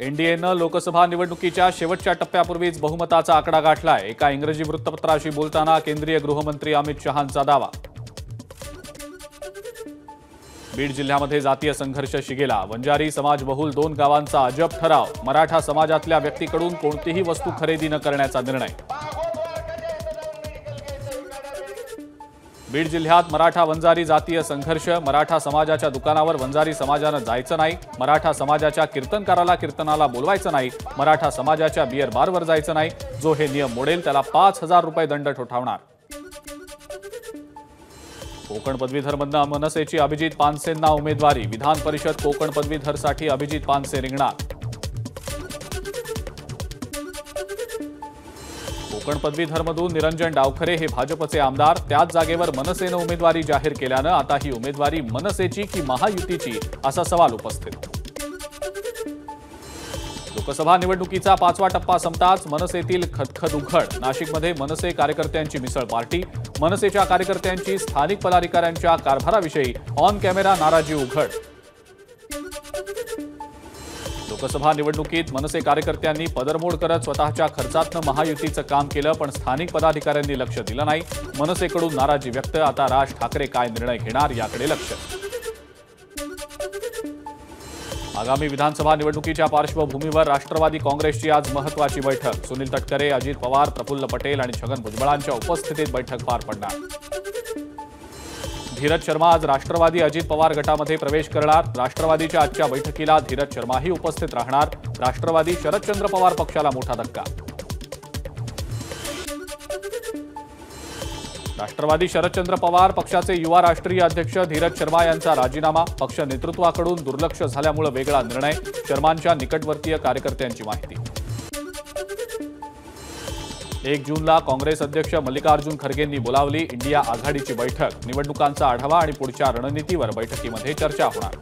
एनडीएनं लोकसभा निवडणुकीच्या शेवटच्या टप्प्यापूर्वीच बहुमताचा आकडा गाठलाय। एका इंग्रजी वृत्तपत्राशी बोलताना केंद्रीय गृहमंत्री अमित शहांचा दावा। बीड जिल्ह्यामध्ये जातीय संघर्ष शिगेला। वंजारी समाजबहुल 2 गावांचा अजब ठराव। मराठा समाजातल्या व्यक्तीकडून कोणतीही वस्तू खरेदी न करण्याचा निर्णय। बीड जिल्ह्यात मराठा वंजारी जातीय संघर्ष। मराठा समाजाच्या दुकानावर वंजारी समाजानं जायचं नाही। मराठा समाजाच्या कीर्तनकाराला कीर्तनाला बोलवायचं नाही। मराठा समाजाच्या बियर बारवर जायचं नाही। जो हे नियम मोडेल त्याला 5,000 रुपये दंड ठोठावणार। कोकण पदवीधरमधनं मनसेची अभिजित पानसेंना उमेदवारी। विधान परिषद कोकण पदवीधरसाठी अभिजित पानसे रिंगणार। कोकण पदवीधरमधून निरंजन डावखरे हे भाजपचे आमदार। त्याच जागेवर मनसेनं उमेदवारी जाहीर केल्यानं आता ही उमेदवारी मनसेची की महायुतीची असा सवाल उपस्थित। लोकसभा निवडणुकीचा 5वा टप्पा संपताच मनसेतील खदखद उघड। नाशिकमध्ये मनसे कार्यकर्त्यांची मिसळ पार्टी। मनसेच्या कार्यकर्त्यांची स्थानिक पदाधिकाऱ्यांच्या कारभाराविषयी ऑन कॅमेरा नाराजी उघड। लोकसभा निवडणुकीत मनसे कार्यकर्त्यांनी पदरमोड करत स्वतःच्या खर्चातनं महायुतीचं काम केलं, पण स्थानिक पदाधिकाऱ्यांनी लक्ष दिलं नाही। मनसेकडून नाराजी व्यक्त। आता राज ठाकरे काय निर्णय घेणार याकडे लक्ष। आगामी विधानसभा निवडणुकीच्या पार्श्वभूमीवर राष्ट्रवादी काँग्रेसची आज महत्त्वाची बैठक। सुनील तटकरे, अजित पवार, प्रफुल्ल पटेल आणि छगन भुजबळांच्या उपस्थितीत बैठक पार पडणार। धीरज शर्मा आज राष्ट्रवादी अजित पवार गटामध्ये प्रवेश करणार। राष्ट्रवादीच्या आजच्या बैठकीला धीरज शर्माही उपस्थित राहणार। राष्ट्रवादी शरदचंद्र पवार पक्षाला मोठा धक्का। राष्ट्रवादी शरदचंद्र पवार पक्षाचे युवा राष्ट्रीय अध्यक्ष धीरज शर्मा यांचा राजीनामा। पक्ष नेतृत्वाकडून दुर्लक्ष झाल्यामुळे वेगळा निर्णय। शर्मांच्या निकटवर्तीय कार्यकर्त्यांची माहिती। 1 जूनला काँग्रेस अध्यक्ष मल्लिकार्जुन खरगेंनी बोलावली इंडिया आघाडीची बैठक। निवडणुकांचा आढावा आणि पुढच्या रणनीतीवर बैठकीमध्ये चर्चा होणार।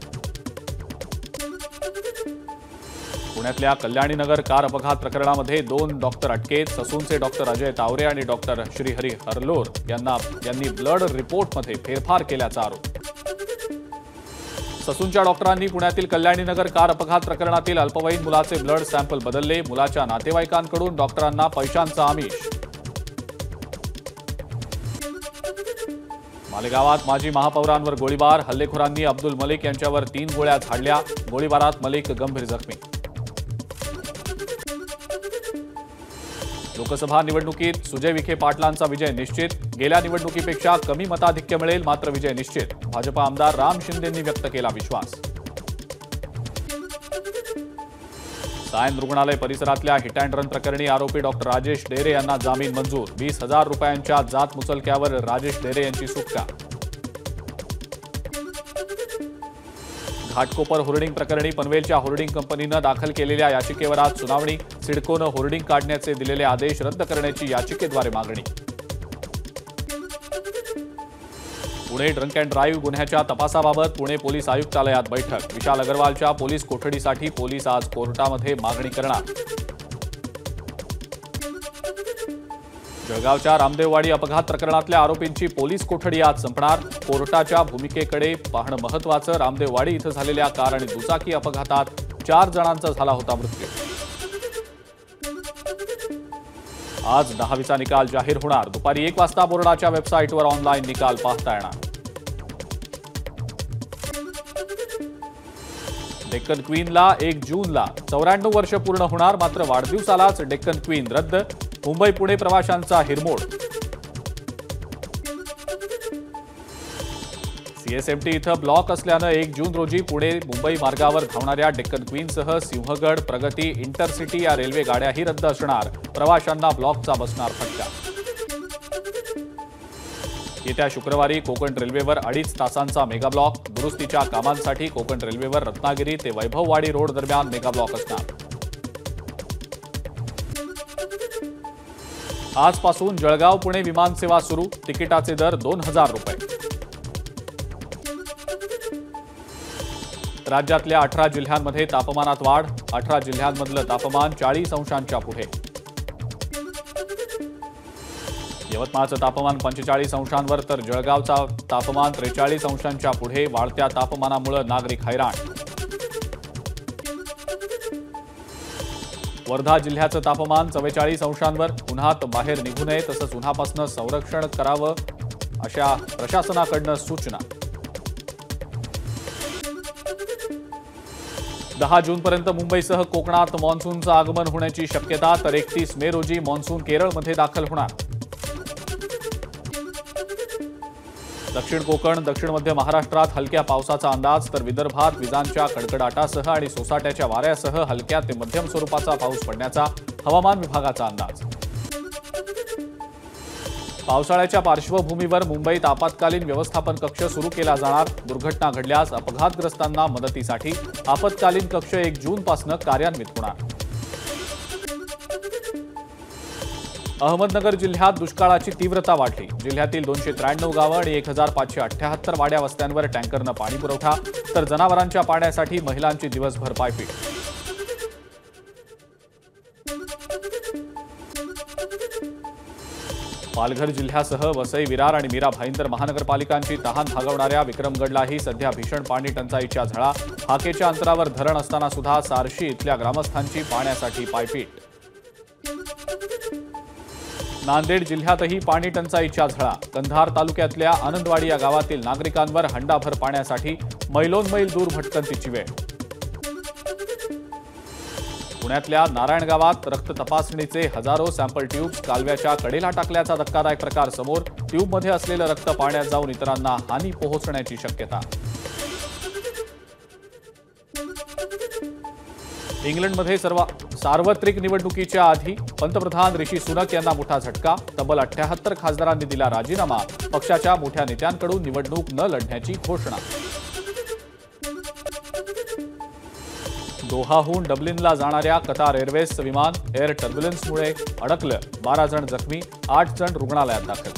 पुण्यातल्या कल्याणीनगर कार अपघात प्रकरणामध्ये 2 डॉक्टर अटकेत। ससूनचे डॉक्टर अजय तावरे आणि डॉक्टर श्रीहरी हरलोर यांनी ब्लड रिपोर्टमध्ये फेरफार केल्याचा आरोप। ससूनच्या डॉक्टरांनी पुण्यातील कल्याणीनगर कार अपघात प्रकरणातील अल्पवयीन मुलाचे ब्लड सॅम्पल बदलले। मुलाच्या नातेवाईकांकडून डॉक्टरांना पैशांचा आमिष। मालेगावात माजी महापौरांवर गोळीबार। हल्लेखोरांनी अब्दुल मलिक यांच्यावर 3 गोळ्या झाडल्या। गोळीबारात मलिक गंभीर जखमी। लोकसभा निवडणुकीत सुजय विखे पाटलांचा विजय निश्चित। गेल्या निवडणुकीपेक्षा कमी मताधिक्य मिळेल, मात्र विजय निश्चित। भाजप आमदार राम शिंदेंनी व्यक्त केला विश्वास। सायन रुग्णालय परिसरातल्या हिट अँड रन प्रकरणी आरोपी डॉक्टर राजेश डेरे यांना जामीन मंजूर। 20,000 रुपयांच्या जात मुचलक्यावर राजेश डेरे यांची सुटका। घाटकोपर होर्डिंग प्रकरणी पनवेलच्या होर्डिंग कंपनीनं दाखल केलेल्या याचिकेवर आज सुनावणी। सिडकोनं होर्डिंग काढण्याचे दिलेले आदेश रद्द करण्याची याचिकेद्वारे मागणी। पुणे ड्रंक अँड ड्राईव्ह गुन्ह्याच्या तपासाबाबत पुणे पोलीस आयुक्तालयात बैठक। विशाल अग्रवालच्या पोलीस कोठडीसाठी पोलीस आज कोर्टामध्ये मागणी करणार। जळगावच्या रामदेववाडी अपघात प्रकरणातल्या आरोपींची पोलीस कोठडी आज संपणार। कोर्टाच्या भूमिकेकडे पाहणं महत्त्वाचं। रामदेववाडी इथं झालेल्या कार आणि दुचाकी अपघातात 4 जणांचा झाला होता मृत्यू। आज 10वीचा निकाल जाहीर होणार। दुपारी 1 वाजता बोर्डाच्या वेबसाईटवर ऑनलाईन निकाल पाहता येणार। डेक्कन क्वीनला 1 जूनला 94 वर्ष पूर्ण होणार, मात्र वाढदिवसालाच डेक्कन क्वीन रद्द। मुंबई पुणे प्रवाशांचा हिरमोड। सीएसएमटी इथं ब्लॉक असल्यानं 1 जून रोजी पुणे मुंबई मार्गावर धावणाऱ्या डेक्कन क्वीनसह सिंहगड, प्रगती, इंटरसिटी या रेल्वे गाड्याही रद्द असणार। प्रवाशांना ब्लॉकचा बसणार फटका। येत्या शुक्रवारी कोकण रेल्वेवर 2.5 तासांचा मेगा ब्लॉक। दुरुस्तीच्या कामांसाठी कोकण रेल्वेवर रत्नागिरी ते वैभववाडी रोड दरम्यान मेगा ब्लॉक असणार। आजपासून जळगाव पुणे विमानसेवा सुरू। तिकिटाचे दर 2,000 रुपये। राज्यातल्या 18 जिल्ह्यांमध्ये तापमानात वाढ। 18 जिल्ह्यांमधलं तापमान 40 अंशांच्या पुढे। यवतमाळचं तापमान 45 अंशांवर तर जळगावचा तापमान 43 अंशांच्या पुढे। वाढत्या तापमानामुळे नागरिक हैराण। वर्धा जिल्ह्याचं तापमान 44 अंशांवर. उन्हात बाहेर निघू नये तसंच उन्हापासून संरक्षण करावं अशा प्रशासनाकडनं सूचना. 10 जूनपर्यंत मुंबईसह कोकणात मान्सूनचं आगमन होण्याची शक्यता. तर 31 मे रोजी मान्सून केरळमध्ये दाखल होणार. दक्षिण कोकण, दक्षिण मध्य महाराष्ट्रात हलक्या पावसाचा अंदाज. तर विदर्भात विजांच्या कडकडाटासह आणि सोसाट्याच्या वाऱ्यासह हलक्या ते मध्यम स्वरूपाचा पाऊस पडण्याचा हवामान विभागाचा अंदाज. पावसाळ्याच्या पार्श्वभूमीवर मुंबईत आपत्कालीन व्यवस्थापन कक्ष सुरू केला जाणार. दुर्घटना घडल्यास अपघातग्रस्तांना मदतीसाठी आपत्कालीन कक्ष 1 जूनपासून कार्यान्वित होणार. अहमदनगर जिल्ह्यात दुष्काळाची तीव्रता वाढली. जिल्ह्यातील 293 गावं आणि 1578 वाड्या वस्त्यांवर टँकरनं पाणी पुरवठा. तर जनावरांच्या पाण्यासाठी महिलांची दिवसभर पायपीट. पालघर जिल्ह्यासह वसई, विरार आणि मीरा भाईंदर महानगरपालिकांची तहान भागवणाऱ्या विक्रमगडलाही सध्या भीषण पाणी टंचाईच्या झळा. हाकेच्या अंतरावर धरण असताना सुद्धा सारशी इथल्या ग्रामस्थांची पाण्यासाठी पायपीट. नांदेड जिल्ह्यातही पाणी टंचाईच्या झळा. कंधार तालुक्यातल्या आनंदवाडी या गावातील नागरिकांवर हंडाभर पाण्यासाठी मैलोनमैल दूर भटकंतीची वेळ. पुण्यातल्या नारायण गावात रक्त तपासणीचे हजारो सॅम्पल ट्यूब्स कालव्याच्या कडेला टाकल्याचा धक्कादायक प्रकार समोर. ट्यूबमध्ये असलेलं रक्त पाण्यात जाऊन इतरांना हानी पोहोचण्याची शक्यता. इंग्लंडमध्ये सार्वत्रिक निवडणुकीच्या आधी पंतप्रधान ऋषी सुनक यांना मोठा झटका. तब्बल 78 खासदारांनी दिला राजीनामा. पक्षाच्या मोठ्या नेत्यांकडून निवडणूक न लढण्याची घोषणा. दोहाहून डब्लिनला जाणाऱ्या कतार एअरवेजचं विमान एअर टर्ब्युलन्समुळे अडकलं. 12 जण जखमी, 8 जण रुग्णालयात दाखल.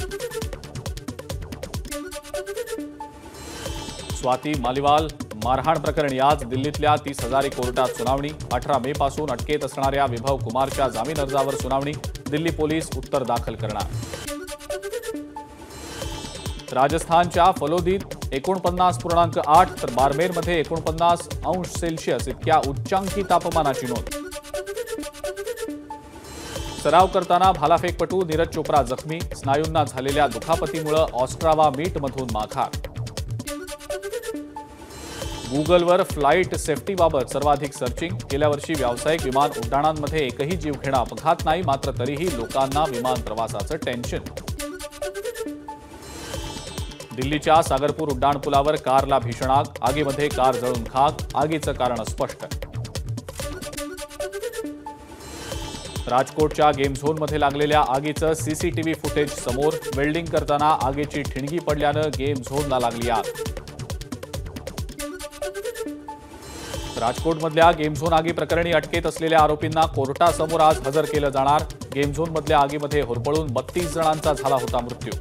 स्वाती मालिवाल मारहाण प्रकरणी आज दिल्लीतल्या 30 हजारी कोर्टात सुनावणी. 18 मे पासून अटकेत असणाऱ्या विभव कुमारच्या जामीन अर्जावर सुनावणी. दिल्ली पोलीस उत्तर दाखल करणार. राजस्थानच्या फलोदीत 49.8 तर बारमेरमध्ये 49° इतक्या उच्चांकी तापमानाची नोंद. सराव करताना भालाफेकपटू नीरज चोप्रा जखमी. स्नायूंना झालेल्या दुखापतीमुळे ऑस्ट्रावा मीटमधून माघार. गुगलवर फ्लाईट सेफ्टीबाबत सर्वाधिक सर्चिंग. गेल्या वर्षी व्यावसायिक विमान उड्डाणांमध्ये एकही जीवघेणा अपघात नाही. मात्र तरीही लोकांना विमान प्रवासाचं टेन्शन. दिल्लीच्या सागरपूर उड्डाणपुलावर कारला भीषण आग. आगीमध्ये कार जळून खाक. आगीचं कारण स्पष्ट. राजकोटच्या गेम झोनमध्ये लागलेल्या आगीचं सीसीटीव्ही फुटेज समोर. वेल्डिंग करताना आगीची ठिणगी पडल्यानं गेम झोनला लागली आग. राजकोटमधल्या गेम झोन आगी प्रकरणी अटकेत असलेल्या आरोपींना कोर्टासमोर आज हजर केलं जाणार. गेम झोनमधल्या आगीमध्ये होरपळून 32 जणांचा झाला होता मृत्यू.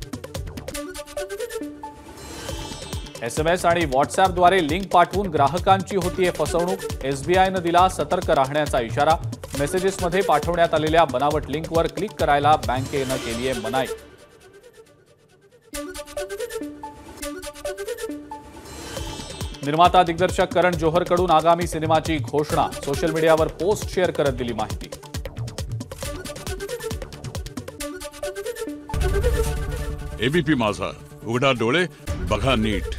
SMS आणि व्हॉट्सअॅपद्वारे लिंक पाठवून ग्राहकांची होतीये फसवणूक. SBIनं दिला सतर्क राहण्याचा इशारा. मेसेजेसमध्ये पाठवण्यात आलेल्या बनावट लिंकवर क्लिक करायला बँकेनं केलीये मनाई. निर्माता दिग्दर्शक करण जोहरकडून आगामी सिनेमाची घोषणा. सोशल मीडियावर पोस्ट शेअर करत दिली माहिती. ABP माझा, उघडा डोळे बघा नीट.